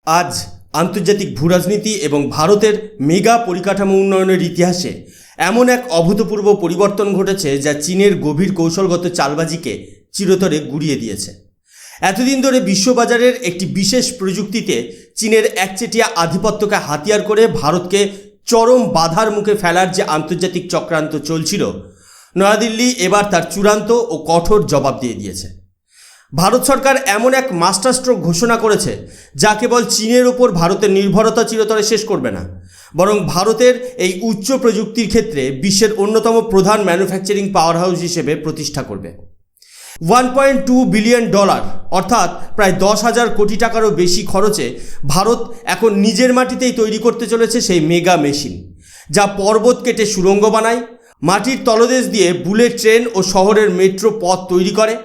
আজ আন্তর্জাতিক ভূরাজনীতি এবং ভারতের মেগা পরিকাঠামো উন্নয়নের ইতিহাসে এমন এক অভূতপূর্ব পরিবর্তন ঘটেছে যা চীনের গভীর কৌশলগত চালবাজিকে চিরতরে গুড়িয়ে দিয়েছে। এতদিন ধরে বিশ্ববাজারের একটি বিশেষ প্রযুক্তিতে চীনের একচেটিয়া আধিপত্যকে হাতিয়ার করে ভারতকে চরম বাধার মুখে ফেলার যে আন্তর্জাতিক চক্রান্ত চলছিল, নয়াদিল্লি এবার তার চূড়ান্ত ও কঠোর জবাব দিয়ে দিয়েছে। ভারত সরকার এমন এক মাস্টারস্ট্রোক ঘোষণা করেছে যা কেবল চীনের ওপর ভারতের নির্ভরতা চিরতরে শেষ করবে না, বরং ভারতের এই উচ্চ প্রযুক্তির ক্ষেত্রে বিশ্বের অন্যতম প্রধান ম্যানুফ্যাকচারিং পাওয়ার হাউস হিসেবে প্রতিষ্ঠা করবে। $1.2 বিলিয়ন অর্থাৎ প্রায় 10,000 কোটি টাকারও বেশি খরচে ভারত এখন নিজের মাটিতেই তৈরি করতে চলেছে সেই মেগা মেশিন, যা পর্বত কেটে সুড়ঙ্গ বানায়, মাটির তলদেশ দিয়ে বুলেট ট্রেন ও শহরের মেট্রো পথ তৈরি করে।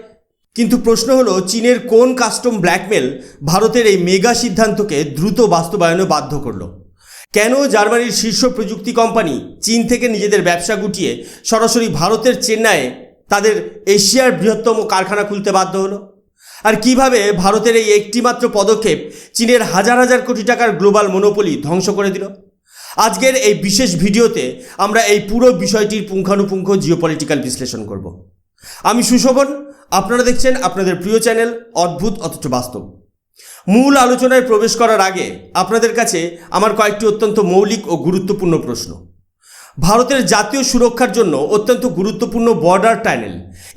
কিন্তু প্রশ্ন হলো, চীনের কোন কাস্টম ব্ল্যাকমেল ভারতের এই মেগা সিদ্ধান্তকে দ্রুত বাস্তবায়নে বাধ্য করলো? কেন জার্মানির শীর্ষ প্রযুক্তি কোম্পানি চীন থেকে নিজেদের ব্যবসা গুটিয়ে সরাসরি ভারতের চেন্নাইয়ে তাদের এশিয়ার বৃহত্তম কারখানা খুলতে বাধ্য হলো? আর কিভাবে ভারতের এই একটিমাত্র পদক্ষেপ চীনের হাজার হাজার কোটি টাকার গ্লোবাল মনোপলি ধ্বংস করে দিল? আজকের এই বিশেষ ভিডিওতে আমরা এই পুরো বিষয়টির পুঙ্খানুপুঙ্খ জিওপলিটিক্যাল বিশ্লেষণ করব। আমি সুশোভন, আপনারা দেখছেন আপনাদের প্রিয় চ্যানেল অদ্ভুত অথচ বাস্তব। মূল আলোচনায় প্রবেশ করার আগে আপনাদের কাছে আমার কয়েকটি অত্যন্ত মৌলিক ও গুরুত্বপূর্ণ প্রশ্ন। ভারতের জাতীয় সুরক্ষার জন্য অত্যন্ত গুরুত্বপূর্ণ বর্ডার টানেল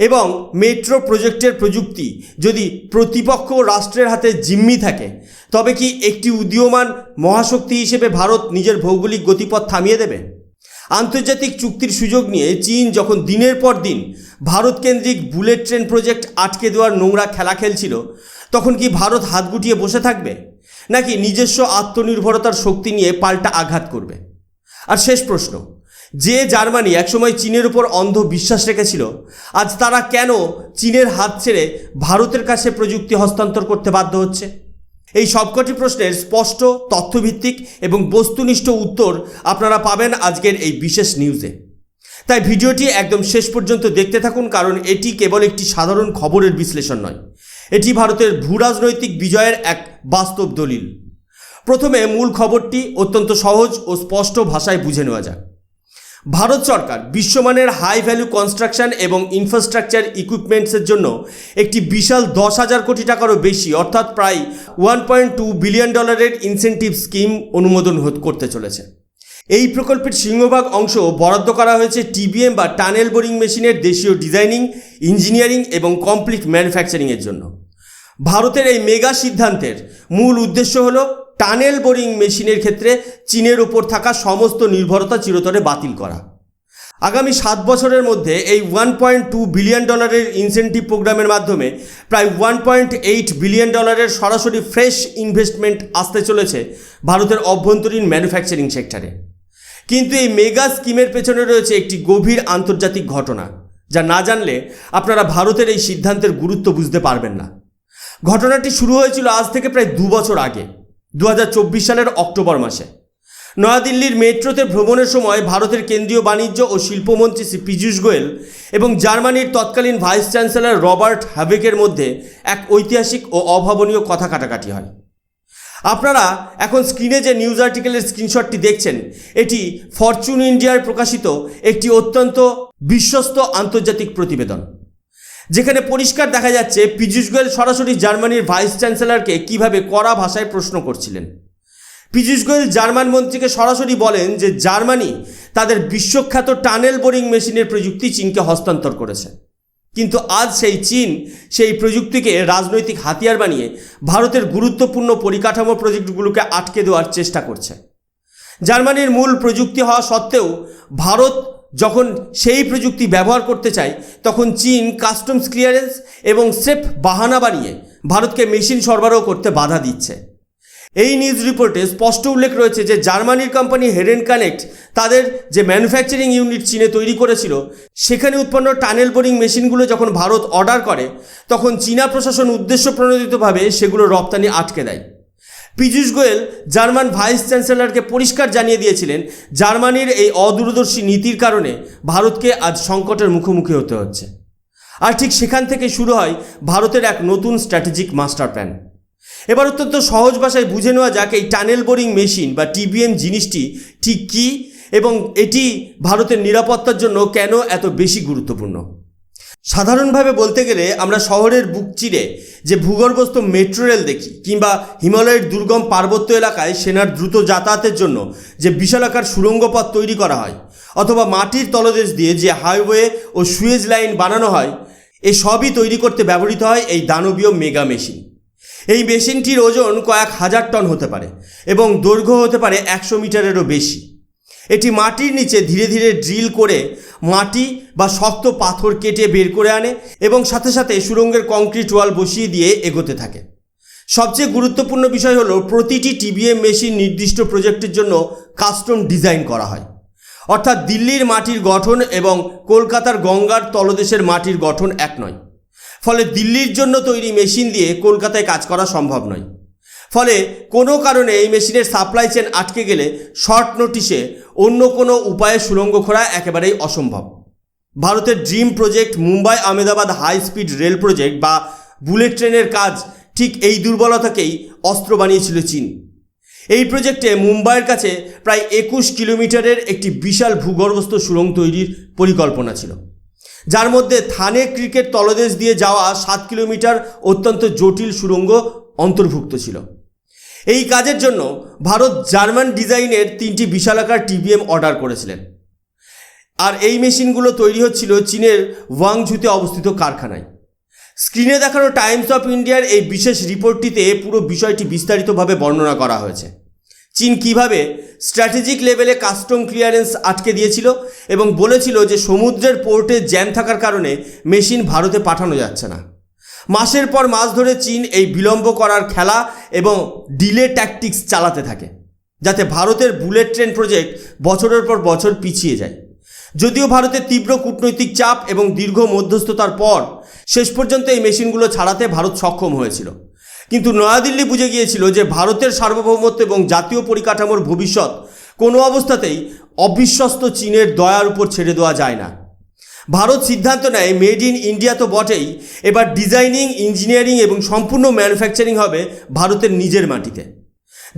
এবং মেট্রো প্রজেক্টের প্রযুক্তি যদি প্রতিপক্ষ রাষ্ট্রের হাতে জিম্মি থাকে, তবে কি একটি উদীয়মান মহাশক্তি হিসেবে ভারত নিজের ভৌগোলিক গতিপথ থামিয়ে দেবে? আন্তর্জাতিক চুক্তির সুযোগ নিয়ে চীন যখন দিনের পর দিন ভারত কেন্দ্রিক বুলেট ট্রেন প্রজেক্ট আটকে দেওয়ার নোংরা খেলা খেলছিল, তখন কি ভারত হাত গুটিয়ে বসে থাকবে, নাকি নিজস্ব আত্মনির্ভরতার শক্তি নিয়ে পাল্টা আঘাত করবে? আর শেষ প্রশ্ন, যে জার্মানি একসময় চীনের উপর অন্ধ বিশ্বাস রেখেছিল, আজ তারা কেন চীনের হাত ছেড়ে ভারতের কাছে প্রযুক্তি হস্তান্তর করতে বাধ্য হচ্ছে? এই সবকটি প্রশ্নের স্পষ্ট, তথ্যভিত্তিক এবং বস্তুনিষ্ঠ উত্তর আপনারা পাবেন আজকের এই বিশেষ নিউজে। তাই ভিডিওটি একদম শেষ পর্যন্ত দেখতে থাকুন, কারণ এটি কেবল একটি সাধারণ খবরের বিশ্লেষণ নয়, এটি ভারতের ভূরাজনৈতিক বিজয়ের এক বাস্তব দলিল। প্রথমে মূল খবরটি অত্যন্ত সহজ ও স্পষ্ট ভাষায় বুঝে নেওয়া যাক। ভারত সরকার বিশ্বমানের হাই ভ্যালু কনস্ট্রাকশন এবং ইনফ্রাস্ট্রাকচার ইকুইপমেন্টসের জন্য একটি বিশাল 10,000 কোটি টাকারও বেশি অর্থাৎ প্রায় $1.2 বিলিয়ন ইনসেন্টিভ স্কিম অনুমোদন করতে চলেছে। এই প্রকল্পের সিংহভাগ অংশ বরাদ্দ করা হয়েছে টিবিএম বা টানেল বোরিং মেশিনের দেশীয় ডিজাইনিং, ইঞ্জিনিয়ারিং এবং কমপ্লিট ম্যানুফ্যাকচারিংয়ের জন্য। ভারতের এই মেগা সিদ্ধান্তের মূল উদ্দেশ্য হলো টানেল বোরিং মেশিনের ক্ষেত্রে চীনের ওপর থাকা সমস্ত নির্ভরতা চিরতরে বাতিল করা। আগামী 7 বছরের মধ্যে এই $1.2 বিলিয়ন ইনসেন্টিভ প্রোগ্রামের মাধ্যমে প্রায় $1.8 বিলিয়ন সরাসরি ফ্রেশ ইনভেস্টমেন্ট আসতে চলেছে ভারতের অভ্যন্তরীণ ম্যানুফ্যাকচারিং সেক্টরে। কিন্তু এই মেগা স্কিমের পেছনে রয়েছে একটি গভীর আন্তর্জাতিক ঘটনা, যা না জানলে আপনারা ভারতের এই সিদ্ধান্তের গুরুত্ব বুঝতে পারবেন না। ঘটনাটি শুরু হয়েছিল আজ থেকে প্রায় 2 বছর আগে, 2024 সালের অক্টোবর মাসে। নয়াদিল্লির মেট্রোতে ভ্রমণের সময় ভারতের কেন্দ্রীয় বাণিজ্য ও শিল্পমন্ত্রী শ্রী পীযূষ গোয়েল এবং জার্মানির তৎকালীন ভাইস চ্যান্সেলর রবার্ট হ্যাবেকের মধ্যে এক ঐতিহাসিক ও অভাবনীয় কথা কাটাকাটি হয়। আপনারা এখন স্ক্রিনে যে নিউজ আর্টিকেলের স্ক্রিনশটটি দেখছেন, এটি ফরচুন ইন্ডিয়ার প্রকাশিত একটি অত্যন্ত বিশ্বস্ত আন্তর্জাতিক প্রতিবেদন, যেখানে পরিষ্কার দেখা যাচ্ছে পীযূষ গোয়েল সরাসরি জার্মানির ভাইস চ্যান্সেলরকে কিভাবে কড়া ভাষায় প্রশ্ন করছিলেন। পীযূষ গোয়েল জার্মান মন্ত্রীকে সরাসরি বলেন যে জার্মানি তাদের বিশ্বখ্যাত টানেল বোরিং মেশিনের প্রযুক্তি চীনকে হস্তান্তর করেছে, কিন্তু আজ সেই চীন সেই প্রযুক্তিকে রাজনৈতিক হাতিয়ার বানিয়ে ভারতের গুরুত্বপূর্ণ পরিকাঠামো প্রজেক্টগুলোকে আটকে দেওয়ার চেষ্টা করছে। জার্মানির মূল প্রযুক্তি হওয়া সত্ত্বেও ভারত যখন সেই প্রযুক্তি ব্যবহার করতে চায়, তখন চীন কাস্টমস ক্লিয়ারেন্স এবং সেফ বাহানা বানিয়ে ভারতকে মেশিন সরবরাহ করতে বাধা দিচ্ছে। এই নিউজ রিপোর্টে স্পষ্ট উল্লেখ রয়েছে যে জার্মানির কোম্পানি হেডেন কানেক্ট তাদের যে ম্যানুফ্যাকচারিং ইউনিট চীনে তৈরি করেছিল, সেখানে উৎপন্ন টানেল বোরিং মেশিনগুলো যখন ভারত অর্ডার করে, তখন চীনা প্রশাসন উদ্দেশ্য প্রণোদিতভাবে সেগুলো রপ্তানি আটকে দেয়। পীযূষ গোয়েল জার্মান ভাইস চ্যান্সেলরকে পরিষ্কার জানিয়ে দিয়েছিলেন, জার্মানির এই অদূরদর্শী নীতির কারণে ভারতকে আজ সংকটের মুখোমুখি হতে হচ্ছে। আর ঠিক সেখান থেকে শুরু হয় ভারতের এক নতুন স্ট্র্যাটেজিক মাস্টার প্ল্যান। এবার অত্যন্ত সহজ ভাষায় বুঝে নেওয়া যাক এই টানেল বোরিং মেশিন বা টিবিএম জিনিসটি ঠিক কী এবং এটি ভারতের নিরাপত্তার জন্য কেন এত বেশি গুরুত্বপূর্ণ। সাধারণভাবে বলতে গেলে আমরা শহরের বুক চিরে যে ভূগর্ভস্থ মেট্রো রেল দেখি কিংবা হিমালয়ের দুর্গম পার্বত্য এলাকায় সেনার দ্রুত যাতায়াতের জন্য যে বিশালাকার সুড়ঙ্গ পথ তৈরি করা হয় অথবা মাটির তলদেশ দিয়ে যে হাইওয়ে ও সুয়েজ লাইন বানানো হয়, সবই তৈরি করতে ব্যবহৃত হয় এই দানবীয় মেগা মেশিন। এই মেশিনটির ওজন কয়েক হাজার টন হতে পারে এবং দৈর্ঘ্য হতে পারে 100 মিটারেরও বেশি। এটি মাটির নিচে ধীরে ধীরে ড্রিল করে মাটি বা শক্ত পাথর কেটে বের করে আনে এবং সাথে সাথে সুড়ঙ্গের কংক্রিট ওয়াল বসিয়ে দিয়ে এগোতে থাকে। সবচেয়ে গুরুত্বপূর্ণ বিষয় হলো প্রতিটি টিবিএম মেশিন নির্দিষ্ট প্রজেক্টের জন্য কাস্টম ডিজাইন করা হয়, অর্থাৎ দিল্লির মাটির গঠন এবং কলকাতার গঙ্গার তলদেশের মাটির গঠন এক নয়। ফলে দিল্লির জন্য তৈরি মেশিন দিয়ে কলকাতায় কাজ করা সম্ভব নয়। ফলে কোনো কারণে এই মেশিনের সাপ্লাই চেন আটকে গেলে শর্ট নোটিশে অন্য কোনো উপায়ে সুড়ঙ্গ খোঁড়া একেবারেই অসম্ভব। ভারতের dream project Mumbai Ahmedabad high speed rail project বা বুলেট ট্রেনের কাজ ঠিক এই দুর্বলতাকেই অস্ত্র বানিয়েছিল চীন। এই প্রজেক্টে মুম্বাইয়ের কাছে প্রায় 21 কিলোমিটারের একটি বিশাল ভূগর্ভস্থ সুড়ঙ্গ তৈরির পরিকল্পনা ছিল, যার মধ্যে থানে ক্রিকেট তলদেশ দিয়ে যাওয়া 7 কিলোমিটার অত্যন্ত জটিল সুড়ঙ্গ অন্তর্ভুক্ত ছিল। এই কাজের জন্য ভারত জার্মান ডিজাইনের 3টি বিশালাকার টিবিএম অর্ডার করেছিলেন, আর এই মেশিনগুলো তৈরি হচ্ছিল চীনের ওয়াংঝুতে অবস্থিত কারখানায়। স্ক্রিনে দেখানো টাইমস অফ ইন্ডিয়ার এই বিশেষ রিপোর্টটিতে পুরো বিষয়টি বিস্তারিতভাবে বর্ণনা করা হয়েছে। চীন কিভাবে স্ট্র্যাটেজিক লেভেলে কাস্টম ক্লিয়ারেন্স আটকে দিয়েছিল এবং বলেছিল যে সমুদ্রের পোর্টে জ্যাম থাকার কারণে মেশিন ভারতে পাঠানো যাচ্ছে না। মাসের পর মাস ধরে চীন এই বিলম্ব করার খেলা এবং ডিলে ট্যাকটিক্স চালাতে থাকে, যাতে ভারতের বুলেট ট্রেন প্রজেক্ট বছরের পর বছর পিছিয়ে যায়। যদিও ভারতের তীব্র কূটনৈতিক চাপ এবং দীর্ঘ মধ্যস্থতার পর শেষ পর্যন্ত এই মেশিনগুলো ছাড়াতে ভারত সক্ষম হয়েছিল, কিন্তু নয়াদিল্লি বুঝে গিয়েছিল যে ভারতের সার্বভৌমত্ব এবং জাতীয় পরিকাঠামোর ভবিষ্যৎ কোনো অবস্থাতেই অবিশ্বস্ত চীনের দয়ার উপর ছেড়ে দেওয়া যায় না। ভারত সিদ্ধান্ত নেয় মেড ইন ইন্ডিয়া তো বটেই, এবার ডিজাইনিং, ইঞ্জিনিয়ারিং এবং সম্পূর্ণ ম্যানুফ্যাকচারিং হবে ভারতের নিজের মাটিতে।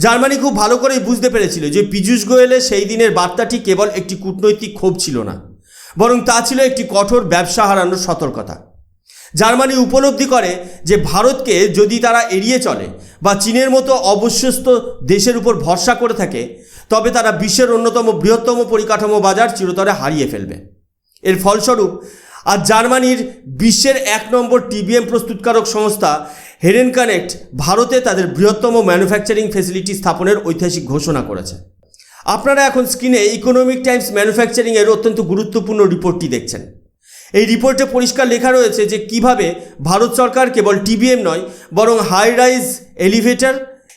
জার্মানি খুব ভালো করেই বুঝতে পেরেছিল যে পীযূষ গোয়েলের সেই দিনের বার্তাটি কেবল একটি কূটনৈতিক ক্ষোভ ছিল না, বরং তা ছিল একটি কঠোর ব্যবসা হারানোর সতর্কতা। জার্মানি উপলব্ধি করে যে ভারতকে যদি তারা এড়িয়ে চলে বা চীনের মতো অবিশ্বস্ত দেশের উপর ভরসা করে থাকে, তবে তারা বিশ্বের অন্যতম বৃহত্তম পরিকাঠামো বাজার চিরতরে হারিয়ে ফেলবে। এর ফলস্বরূপ আজ জার্মানির বিশ্বের 1 নম্বর টিবিএম প্রস্তুতকারক সংস্থা হেরেন কানেক্ট ভারতে তাদের বৃহত্তম ম্যানুফ্যাকচারিং ফ্যাসিলিটি স্থাপনের ঐতিহাসিক ঘোষণা করেছে। আপনারা এখন স্ক্রিনে ইকোনমিক টাইমস ম্যানুফ্যাকচারিংয়ের অত্যন্ত গুরুত্বপূর্ণ রিপোর্টটি দেখছেন। এই রিপোর্টে পরিষ্কার লেখা রয়েছে যে কিভাবে ভারত সরকার কেবল টিবিএম নয়, বরং high rise elevator,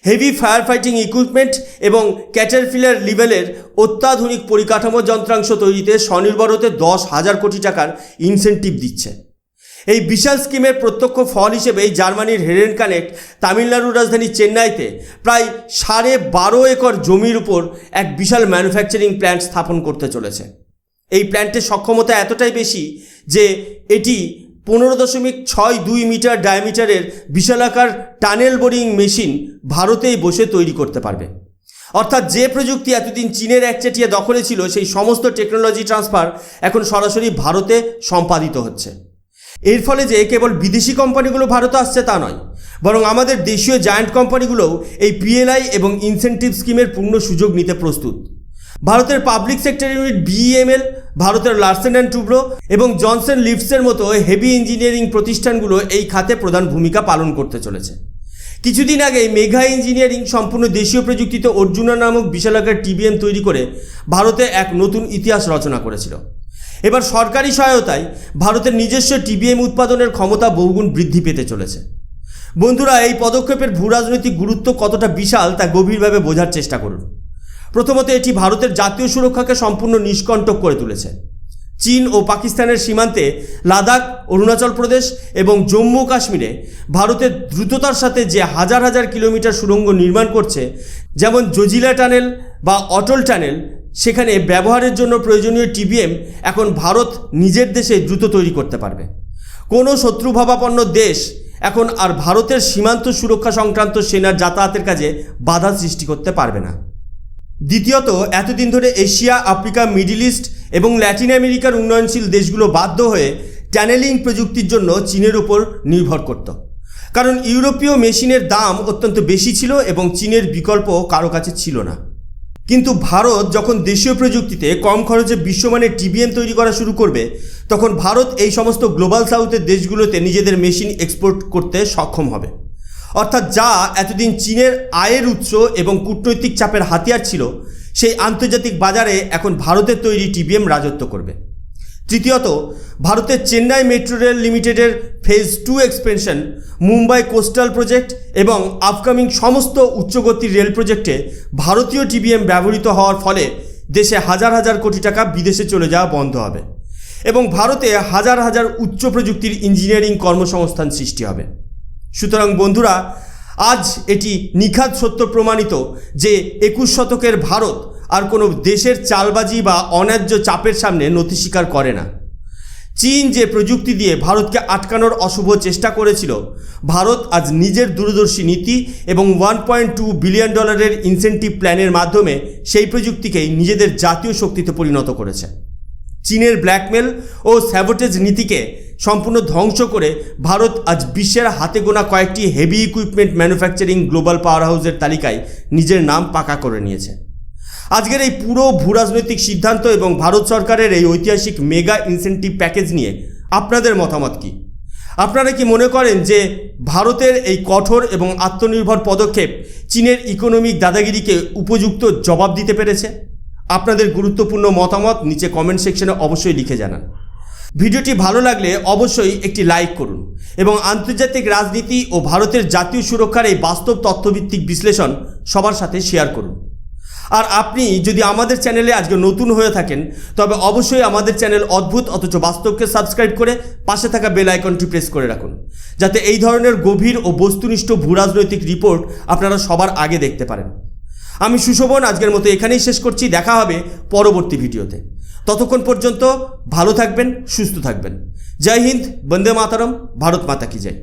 heavy fire fighting equipment এবং ক্যাটারপিলার লেভেলের অত্যাধুনিক পরিকাঠামো যন্ত্রাংশ তৈরিতে স্বনির্ভর হতে 10,000 কোটি টাকার ইনসেন্টিভ দিচ্ছে। এই বিশাল স্কিমের প্রত্যক্ষ ফল হিসেবেই জার্মানির হেরেন কানেক্ট তামিলনাড়ুর রাজধানী চেন্নাইতে প্রায় 12.5 একর জমির উপর এক বিশাল ম্যানুফ্যাকচারিং প্ল্যান্ট স্থাপন করতে চলেছে। এই প্ল্যান্টের সক্ষমতা এতটাই বেশি যে এটি 15.62 মিটার ডায়ামিটারের বিশালাকার টানেল বোরিং মেশিন ভারতেই বসে তৈরি করতে পারবে। অর্থাৎ যে প্রযুক্তি এতদিন চীনের একচেটিয়া দখলে ছিল, সেই সমস্ত টেকনোলজি ট্রান্সফার এখন সরাসরি ভারতে সম্পাদিত হচ্ছে। এর ফলে যে কেবল বিদেশি কোম্পানিগুলো ভারতে আসছে তা নয়, বরং আমাদের দেশীয় জায়ান্ট কোম্পানিগুলোও এই পিএলআই এবং ইনসেন্টিভ স্কিমের পূর্ণ সুযোগ নিতে প্রস্তুত। ভারতের পাবলিক সেক্টর ইউনিট বিইএমএল, ভারতের লার্সেন অ্যান্ড টুব্রো এবং জনসন লিফটসের মতো হেভি ইঞ্জিনিয়ারিং প্রতিষ্ঠানগুলো এই খাতে প্রধান ভূমিকা পালন করতে চলেছে। কিছুদিন আগে মেঘা ইঞ্জিনিয়ারিং সম্পূর্ণ দেশীয় প্রযুক্তিতে অর্জুনা নামক বিশালাকার টিবিএম তৈরি করে ভারতে এক নতুন ইতিহাস রচনা করেছিল। এবার সরকারি সহায়তায় ভারতের নিজস্ব টিবিএম উৎপাদনের ক্ষমতা বহুগুণ বৃদ্ধি পেতে চলেছে। বন্ধুরা, এই পদক্ষেপের ভূরাজনৈতিক গুরুত্ব কতটা বিশাল তা গভীরভাবে বোঝার চেষ্টা করুন। প্রথমত, এটি ভারতের জাতীয় সুরক্ষাকে সম্পূর্ণ নিষ্কণ্টক করে তুলেছে। চীন ও পাকিস্তানের সীমান্তে লাদাখ, অরুণাচল প্রদেশ এবং জম্মু কাশ্মীরে ভারতের দ্রুততার সাথে যে হাজার হাজার কিলোমিটার সুড়ঙ্গ নির্মাণ করছে, যেমন জজিলা টানেল বা অটল টানেল, সেখানে ব্যবহারের জন্য প্রয়োজনীয় টিবিএম এখন ভারত নিজের দেশে দ্রুত তৈরি করতে পারবে। কোনো শত্রুভাবাপন্ন দেশ এখন আর ভারতের সীমান্ত সুরক্ষা সংক্রান্ত সেনার যাতায়াতের কাজে বাধা সৃষ্টি করতে পারবে না। দ্বিতীয়ত, এতদিন ধরে এশিয়া, আফ্রিকা, মিডল ইস্ট এবং ল্যাটিন আমেরিকার উন্নয়নশীল দেশগুলো বাধ্য হয়ে ট্যানেলিং প্রযুক্তির জন্য চীনের উপর নির্ভর করত, কারণ ইউরোপীয় মেশিনের দাম অত্যন্ত বেশি ছিল এবং চীনের বিকল্প কারো কাছে ছিল না। কিন্তু ভারত যখন দেশীয় প্রযুক্তিতে কম খরচে বিশ্বমানের টিবিএম তৈরি করা শুরু করবে, তখন ভারত এই সমস্ত গ্লোবাল সাউথের দেশগুলোতে নিজেদের মেশিন এক্সপোর্ট করতে সক্ষম হবে। অর্থাৎ যা এতদিন চীনের আয়ের উৎস এবং কূটনৈতিক চাপের হাতিয়ার ছিল, সেই আন্তর্জাতিক বাজারে এখন ভারতের তৈরি টিবিএম রাজত্ব করবে। তৃতীয়ত, ভারতের চেন্নাই মেট্রো রেল লিমিটেডের phase 2 expansion, Mumbai coastal project এবং আপকামিং সমস্ত উচ্চগতির রেল প্রজেক্টে ভারতীয় টিবিএম ব্যবহৃত হওয়ার ফলে দেশে হাজার হাজার কোটি টাকা বিদেশে চলে যাওয়া বন্ধ হবে এবং ভারতে হাজার হাজার উচ্চ প্রযুক্তির ইঞ্জিনিয়ারিং কর্মসংস্থান সৃষ্টি হবে। সুতরাং বন্ধুরা, আজ এটি নিখাদ সত্য প্রমাণিত যে 21 শতকের ভারত আর কোনো দেশের চালবাজি বা অন্যায্য চাপের সামনে নতি স্বীকার করে না। চীন যে প্রযুক্তি দিয়ে ভারতকে আটকানোর অশুভ চেষ্টা করেছিল, ভারত আজ নিজের দূরদর্শী নীতি এবং $1.2 বিলিয়ন ইনসেন্টিভ প্ল্যানের মাধ্যমে সেই প্রযুক্তিকেই নিজেদের জাতীয় শক্তিতে পরিণত করেছে। চীনের ব্ল্যাকমেল ও স্যাবোটেজ নীতিকে সম্পূর্ণ ধ্বংস করে ভারত আজ বিশ্বের হাতে গোনা কয়েকটি হেভি ইকুইপমেন্ট ম্যানুফ্যাকচারিং গ্লোবাল পাওয়ার হাউসের তালিকায় নিজের নাম পাকা করে নিয়েছে। আজকের এই পুরো ভূরাজনৈতিক সিদ্ধান্ত এবং ভারত সরকারের এই ঐতিহাসিক মেগা ইনসেন্টিভ প্যাকেজ নিয়ে আপনাদের মতামত কী? আপনারা কি মনে করেন যে ভারতের এই কঠোর এবং আত্মনির্ভর পদক্ষেপ চীনের ইকোনমিক দাদাগিরিকে উপযুক্ত জবাব দিতে পেরেছে? আপনাদের গুরুত্বপূর্ণ মতামত নিচে কমেন্ট সেকশনে অবশ্যই লিখে জানান। ভিডিওটি ভালো লাগলে অবশ্যই একটি লাইক করুন এবং আন্তর্জাতিক রাজনীতি ও ভারতের জাতীয় সুরক্ষার এই বাস্তব তথ্যভিত্তিক বিশ্লেষণ সবার সাথে শেয়ার করুন। আর আপনি যদি আমাদের চ্যানেলে আজকে নতুন হয়ে থাকেন, তবে অবশ্যই আমাদের চ্যানেল অদ্ভুত অথচ বাস্তবকে সাবস্ক্রাইব করে পাশে থাকা বেল আইকনটি প্রেস করে রাখুন, যাতে এই ধরনের গভীর ও বস্তুনিষ্ঠ ভূরাজনৈতিক রিপোর্ট আপনারা সবার আগে দেখতে পারেন। আমি সুশোভন আজকের মতো এখানেই শেষ করছি। দেখা হবে পরবর্তী ভিডিওতে। ততক্ষণ পর্যন্ত ভালো থাকবেন, সুস্থ থাকবেন। জয় হিন্দ, বন্দে মাতরম, ভারত মাতা কি জয়।